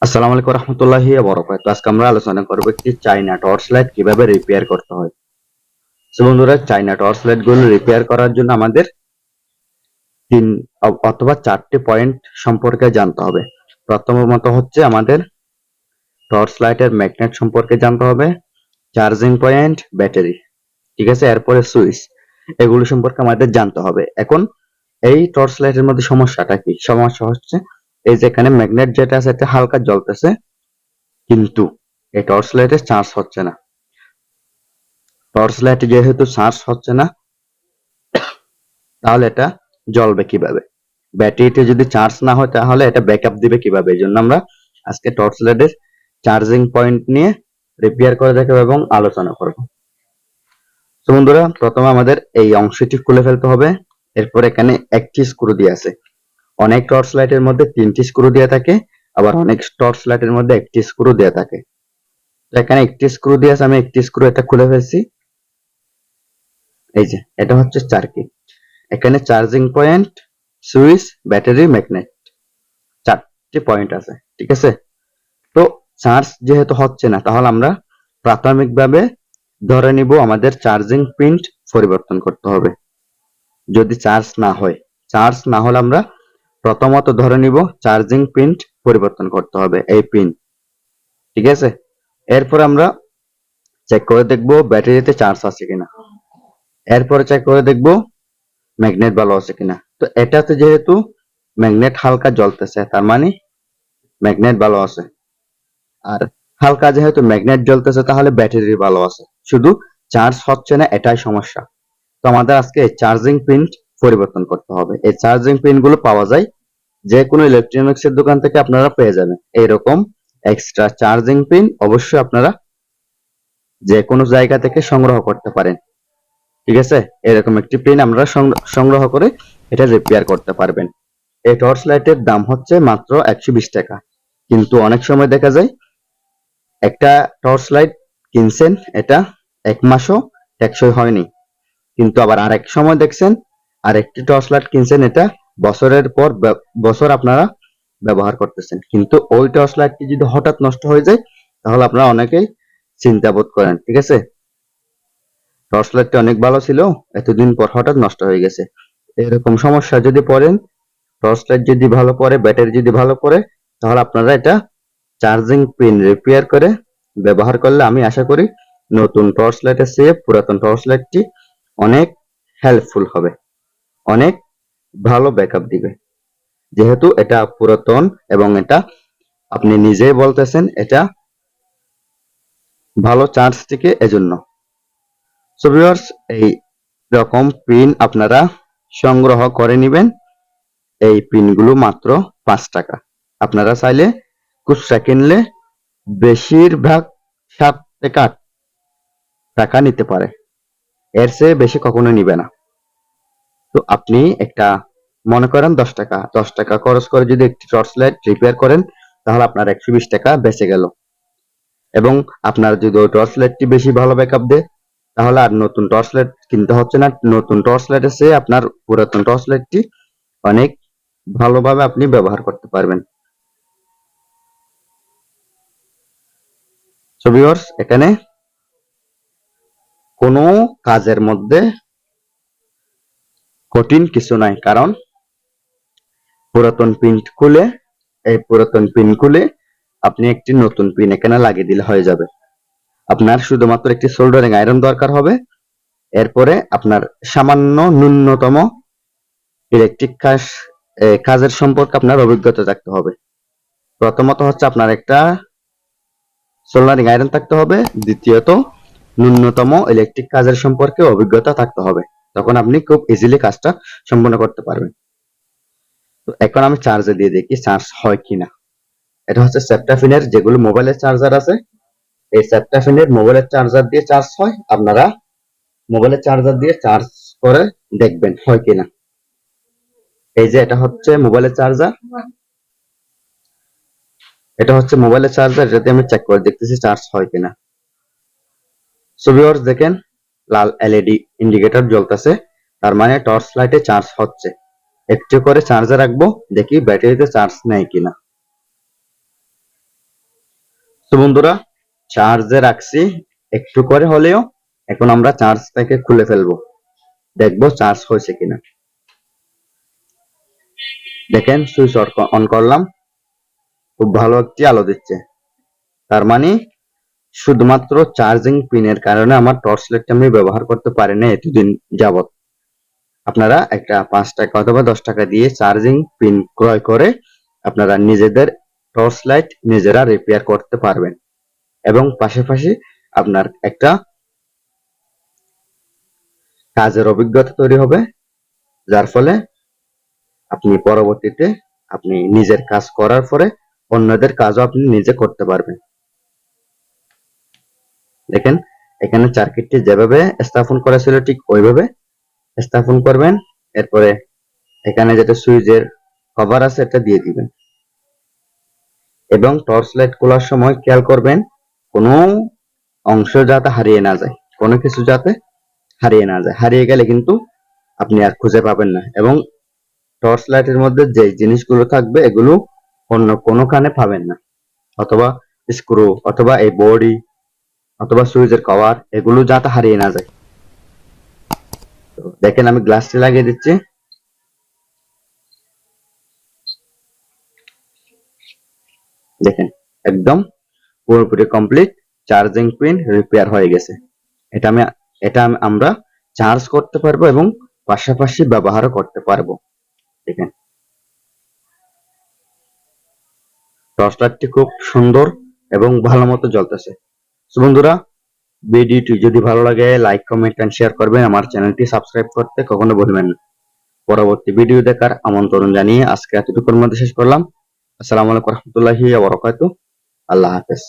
আসসালামু আলাইকুম রহমতুল্লাহি ওয়া বারাকাতুহু। আজকে আমরা আলোচনা করব একটি চাইনা টর্চ লাইট কিভাবে রিপেয়ার করতে হয়। তো বন্ধুরা, চাইনা টর্চ লাইট গুলো রিপেয়ার করার জন্য আমাদের তিন অথবা চারটি পয়েন্ট সম্পর্কে জানতে হবে। প্রথমত হচ্ছে আমাদের টর্চ লাইটের ম্যাগনেট সম্পর্কে জানতে হবে, চার্জিং পয়েন্ট, ব্যাটারি, ঠিক আছে। এরপরে সুইচ, এগুলো সম্পর্কে আমাদের জানতে হবে। এখন এই টর্চ লাইটের মধ্যে সমস্যাটা কি? সমস্যা হচ্ছে এই যে এখানে ম্যাগনেট যেটা আছে এটা হালকা জ্বলতেছে, কিন্তু এই টর্চ লাইটে চার্জ হচ্ছে না। টর্চ লাইট যেহেতু চার্জ হচ্ছে না, তাহলে এটা জ্বলবে কিভাবে? ব্যাটারিতে যদি চার্জ না হয় তাহলে এটা ব্যাকআপ দিবে কিভাবে? এই জন্য আমরা আজকে টর্চ লাইটের চার্জিং পয়েন্ট নিয়ে রিপেয়ার করে দেখাবো এবং আলোচনা করব। তো বন্ধুরা, প্রথমে আমাদের এই অংশটি খুলে ফেলতে হবে। এরপর এখানে একটি স্ক্রু দিয়ে আছে। অনেক টর্চ লাইটের মধ্যে তিনটি স্ক্রু দেওয়া থাকে, আবার অনেক টর্চ লাইটের মধ্যে একটি স্ক্রু দেওয়া থাকে। তো এখানে একটি স্ক্রু দিয়ে আছে, আমি একটি স্ক্রু এটা খুলে ফেলছি। এই যে এটা হচ্ছে সার্কিট। এখানে charging point, switch, battery, magnet, চারটি পয়েন্ট আছে, ঠিক আছে। তো চার্জ যেহেতু হচ্ছে না, তাহলে আমরা প্রাথমিকভাবে ধরে নিব আমাদের চার্জিং পিন পরিবর্তন করতে হবে। যদি চার্জ না হলে আমরা প্রথমত ধরে নিব চার্জিং পিন পরিবর্তন করতে হবে, এই পিন, ঠিক আছে। এরপর আমরা চেক করে দেখব ব্যাটারিতে চার্জ আছে কিনা। এরপরে চেক করে দেখব ম্যাগনেট ভালো আছে কিনা। তো এটাতে যেহেতু ম্যাগনেট হালকা জ্বলতেছে, তার মানে ম্যাগনেট ভালো আছে। আর হালকা যেহেতু ম্যাগনেট জ্বলতেছে, তাহলে ব্যাটারি ভালো আছে, শুধু চার্জ হচ্ছে না, এটাই সমস্যা। তো আমাদের আজকে চার্জিং পিন পরিবর্তন করতে হবে। এই চার্জিং পিন গুলো পাওয়া যায় যে কোনো ইলেকট্রনিক্স এর দোকান থেকে, আপনারা পেয়ে যাবেন এইরকম এক্সট্রা চার্জিং পিন। অবশ্যই আপনারা যে কোনো জায়গা থেকে সংগ্রহ করতে পারেন, ঠিক আছে। এরকম একটি পিন আমরা সংগ্রহ করে এটা রিপেয়ার করতে পারবেন। এই টর্চ লাইটের দাম হচ্ছে মাত্র 120 টাকা। কিন্তু অনেক সময় দেখা যায় একটা টর্চ লাইট কিনছেন, এটা 1 মাসও টেকসই হয়নি। কিন্তু আবার আরেক সময় দেখছেন আরেকটি টর্চ লাইট কিনছেন, এটা বছরের পর বছর আপনারা ব্যবহার করতেছেন, কিন্তু ওই টর্চ লাইটটি যদি হঠাৎ নষ্ট হয়ে যায়, তাহলে আপনারা অনেকেই চিন্তা বোধ করেন, ঠিক আছে। টর্চ লাইটটা অনেক ভালো ছিল, এতদিন পর হঠাৎ নষ্ট হয়ে গেছে। এরকম সমস্যা যদি পড়েন, টর্চ লাইট যদি ভালো পড়ে, ব্যাটারি যদি ভালো পড়ে, তাহলে আপনারা এটা চার্জিং পিন রিপেয়ার করে ব্যবহার করলে আমি আশা করি নতুন টর্চ লাইটের চেয়ে পুরাতন টর্চ লাইটটি অনেক হেল্পফুল হবে, অনেক ভালো ব্যাকআপ দিবে। যেহেতু এটা পুরাতন এবং এটা আপনি নিজেই বলতেছেন এটা ভালো চার্জ টিকে, এজন্য। সো ভিউয়ার্স, এই রকম পিন আপনারা সংগ্রহ করে নেবেন। এই পিনগুলো মাত্র 5 টাকা। আপনারা চাইলে খুচরা কিনলে বেশিরভাগ 7 থেকে 8 টাকা নিতে পারে, এর চেয়ে বেশি কখনো নিবে না। তো আপনি একটা মনে করেন 10 টাকা খরচ করে যদি একটি টর্চ লাইট রিপেয়ার করেন, তাহলে আপনার 120 টাকা বেঁচে গেল। এবং আপনার যদি ওই টর্চ লাইটটি বেশি ভালো ব্যাকআপ দেয়, তাহলে আর নতুন টর্চ লাইট কিনতে হচ্ছে না। নতুন টর্চ লাইটের চেয়ে আপনার পুরাতন টর্চ লাইটটি অনেক ভালোভাবে আপনি ব্যবহার করতে পারবেন। সো ভিউয়ার্স, এখানে কোনো কাজের মধ্যে কঠিন কিছু নাই, কারণ পুরাতন পিন খুলে আপনি একটি নতুন পিন এখানে লাগিয়ে দিলে হয়ে যাবে। আপনার শুধুমাত্র একটি সোল্ডারিং আয়রন দরকার হবে। এরপরে আপনার সামান্য ন্যূনতম ইলেকট্রিক কাজের সম্পর্কে আপনার অভিজ্ঞতা থাকতে হবে। প্রথমত হচ্ছে আপনার একটা সোল্ডারিং আয়রন থাকতে হবে, দ্বিতীয়ত ন্যূনতম ইলেকট্রিক কাজের সম্পর্কে অভিজ্ঞতা থাকতে হবে। তখন আপনি খুব ইজিলি কাজটা সম্পন্ন করতে পারবেন। তো এখন আমি চার্জে দিয়ে দেখি চার্জ হয় কিনা। এটা হচ্ছে সেপ্টাফিনের যেগুলো মোবাইলের চার্জার আছে, এই সেপ্টাফিনের মোবাইলের চার্জার দিয়ে চার্জ হয়। আপনারা মোবাইলের চার্জার দিয়ে চার্জ করে দেখবেন হয় কিনা। এই যে এটা হচ্ছে মোবাইলের চার্জার, এটাতে আমি চেক করে দেখতেছি চার্জ হয় কিনা। সো ভিউয়ার্স, দেখেন লাল এলইডি ইন্ডিকেটর জ্বলতেছে, তার মানে টর্চ লাইটে চার্জ হচ্ছে। একটু করে চার্জে রাখবো, দেখি ব্যাটারিতে চার্জ নেয় কিনা। তো বন্ধুরা, চার্জে রাখছি একটু করে হলেও। এখন আমরা চার্জটাকে খুলে ফেলবো, দেখবো চার্জ হয়েছে কিনা। দেখেন, সুইচ অন করলাম, খুব ভালো একটি আলো দিচ্ছে। তার মানে শুধুমাত্র চার্জিং পিনের কারণে আমার টর্চ লাইটটা আমি ব্যবহার করতে পারি না এতদিন যাবত। আপনারা একটা 5 টাকা অথবা 10 টাকা দিয়ে চার্জিং পিন ক্রয় করে আপনারা নিজেদের টর্চ লাইট নিজেরা রিপেয়ার করতে পারবেন, এবং পাশাপাশি আপনার একটা কাজের অভিজ্ঞতা তৈরি হবে, যার ফলে আপনি পরবর্তীতে আপনি নিজের কাজ করার পরে অন্যদের কাজও আপনি নিজে করতে পারবেন। দেখেন, এখানে সার্কিটটি যেভাবে স্থাপন করা ছিল ঠিক ওইভাবে স্থাপন করবেন। এরপরে এখানে যেটা সুইচের কভার আছে এটা দিয়ে দিবেন, এবং টর্চ লাইট খোলার সময় খেয়াল করবেন কোনো অংশ যাতে হারিয়ে না যায়, কোনো কিছু যাতে হারিয়ে না যায়। হারিয়ে গেলে কিন্তু আপনি আর খুঁজে পাবেন না, এবং টর্চ লাইটের মধ্যে যে জিনিসগুলো থাকবে এগুলো অন্য কোনোখানে পাবেন না, অথবা স্ক্রু অথবা এই বডি অথবা সুইচের কভার এগুলো যাতে হারিয়ে না যায়। তো দেখেন, আমি গ্লাসটি লাগিয়ে দিচ্ছি। দেখেন, একদম পুরোপুরি কমপ্লিট, চার্জিং পিন রিপেয়ার হয়ে গেছে। আমরা চার্জ করতে পারবো এবং পাশাপাশি ব্যবহারও করতে পারবো। দেখেন, টর্চ লাইটটি খুব সুন্দর এবং ভালো মতো জ্বলতেছে। তো বন্ধুরা, ভিডিওটি যদি ভালো লাগে লাইক, কমেন্ট এন্ড শেয়ার করবেন। আমার চ্যানেলটি সাবস্ক্রাইব করতে কখনো ভুলবেন না। পরবর্তী ভিডিও দেখার আমন্ত্রণ জানিয়ে আজকে এতটুকুর মধ্যে শেষ করলাম। আসসালামু আলাইকুম রহমতুল্লাহি ওয়া বারাকাতুহু। আল্লাহ হাফেজ।